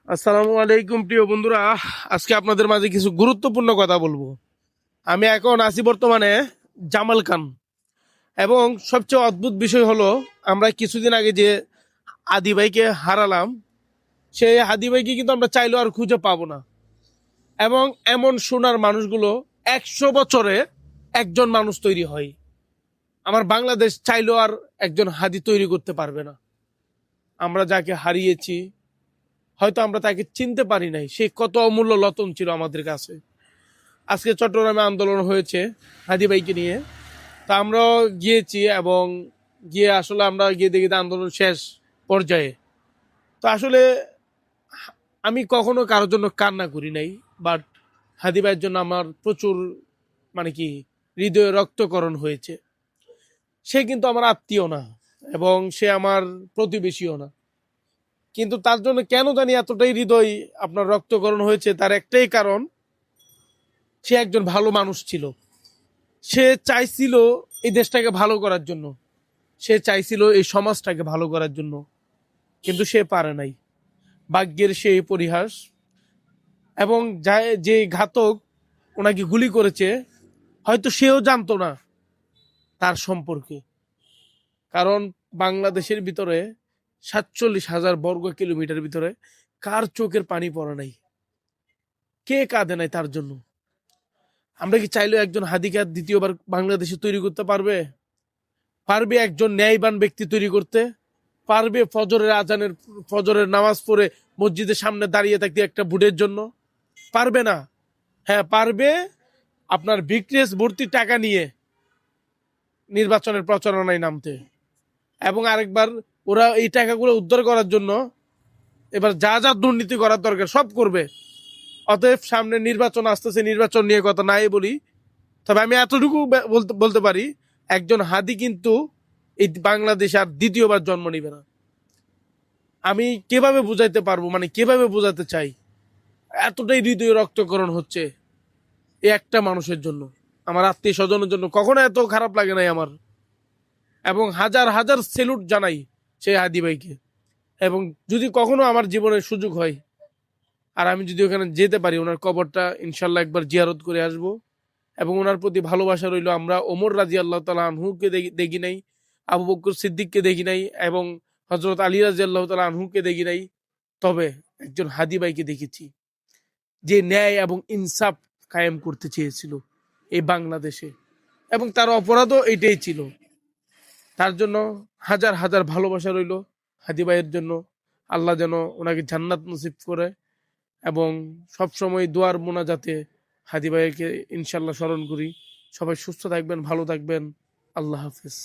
আসসালামু আলাইকুম প্রিয় বন্ধুরা। আজকে আপনাদের মাঝে কিছু গুরুত্বপূর্ণ কথা বলবো। আমি এখন আছি বর্তমানে জামাল খান, এবং সবচেয়ে অদ্ভুত বিষয় হলো আমরা কিছুদিন আগে যে আদি ভাইকে হারালাম, সেই আদি ভাইকে কিন্তু আমরা চাইলেও আর খুঁজে পাবো না। এবং এমন সোনার মানুষগুলো 100 বছরে একজন মানুষ তৈরি হয়। আমার বাংলাদেশ চাইলেও আর একজন হাদি তৈরি করতে পারবে না। আমরা যাকে হারিয়েছি, হয়তো আমরা তাকে চিনতে পারি নাই, সে কত অমূল্য রতন ছিল আমাদের কাছে। আজকে চট্টগ্রামে আন্দোলন হয়েছে হাদি ভাইকে নিয়ে, তা আমরাও গিয়েছি, এবং গিয়ে আসলে আমরা গিয়ে দেখি যে আন্দোলন শেষ পর্যায়ে। তো আসলে আমি কখনো কারোর জন্য কান্না করি নাই, বাট হাদি ভাইয়ের জন্য আমার প্রচুর মানে কি হৃদয়ে রক্তকরণ হয়েছে। সে কিন্তু আমার আত্মীয় না, এবং সে আমার প্রতিবেশীও না, কিন্তু তার জন্য কেন জানি এতটাই হৃদয় আপনার রক্তকরণ হয়েছে, তার একটাই কারণ, সে একজন ভালো মানুষ ছিল। সে চাইছিল এই দেশটাকে ভালো করার জন্য, সে চাইছিল এই সমাজটাকে ভালো করার জন্য, কিন্তু সে পারে নাই। ভাগ্যের সেই পরিহাস। এবং যে ঘাতক ওনাকে গুলি করেছে, হয়তো সেও জানতো না তার সম্পর্কে। কারণ বাংলাদেশের ভিতরে 47,000 বর্গ কিলোমিটার ভিতরে কার চোখের পানি পড়ে নাই, কে কাঁদে নাই তার জন্য? আমরা কি চাইলেও একজন হাদিকে দ্বিতীয়বার বাংলাদেশে তৈরি করতে পারবে? পারবে একজন ন্যায়বান ব্যক্তি তৈরি করতে? পারবে ফজরের নামাজ পড়ে মসজিদের সামনে দাঁড়িয়ে থাকতে একটা ভোটের জন্য? পারবে না। হ্যাঁ পারবে, আপনার বিক্রেস ভর্তি টাকা নিয়ে নির্বাচনের প্রচারণায় নামতে। এবং আরেকবার ওরা এই টাকাগুলো উদ্ধার করার জন্য এবার যা যা দুর্নীতি করার দরকার সব করবে। অতএব সামনে নির্বাচন আসতেছে, নির্বাচন নিয়ে কথা নাই বলি, তবে আমি এতটুকু বলতে বলতে পারি, একজন হাদি কিন্তু এই বাংলাদেশে আর দ্বিতীয়বার জন্ম নিবে না। আমি কিভাবে বুঝাইতে পারবো, মানে কিভাবে বোঝাতে চাই, এতটাই হৃদয় রক্তকরণ হচ্ছে এই একটা মানুষের জন্য, আমার আত্মীয় স্বজনের জন্য। কখনো এত খারাপ লাগে নাই আমার। এবং হাজার হাজার সেলুট জানাই সেই হাদি ভাইকে। এবং যদি কখনো আমার জীবনের সুযোগ হয়, আর আমি যদি ওখানে যেতে পারি, ওনার কবরটা ইনশাল্লাহ একবার জিয়ারত করে আসব। এবং ওনার প্রতি ভালোবাসা রইল। আমরা ওমর রাজি আল্লাহ তালা আনহুকে দেখি নাই, আবু বকর সিদ্দিককে দেখি নাই, এবং হজরত আলী রাজি আল্লাহ তালা আনহুকে দেখি নাই, তবে একজন হাদি ভাইকে দেখেছি, যে ন্যায় এবং ইনসাফ কায়েম করতে চেয়েছিল এই বাংলাদেশে। এবং তার অপরাধও এটাই ছিল। তার জন্য হাজার হাজার ভালোবাসা রইল হাদি ভাইয়ের জন্য। আল্লাহ যেন ওনাকে জান্নাত নসিব করে, এবং সবসময় দোয়ার মোনাজাতে হাদি ভাইকে ইনশাল্লাহ স্মরণ করি। সবাই সুস্থ থাকবেন, ভালো থাকবেন। আল্লাহ হাফেজ।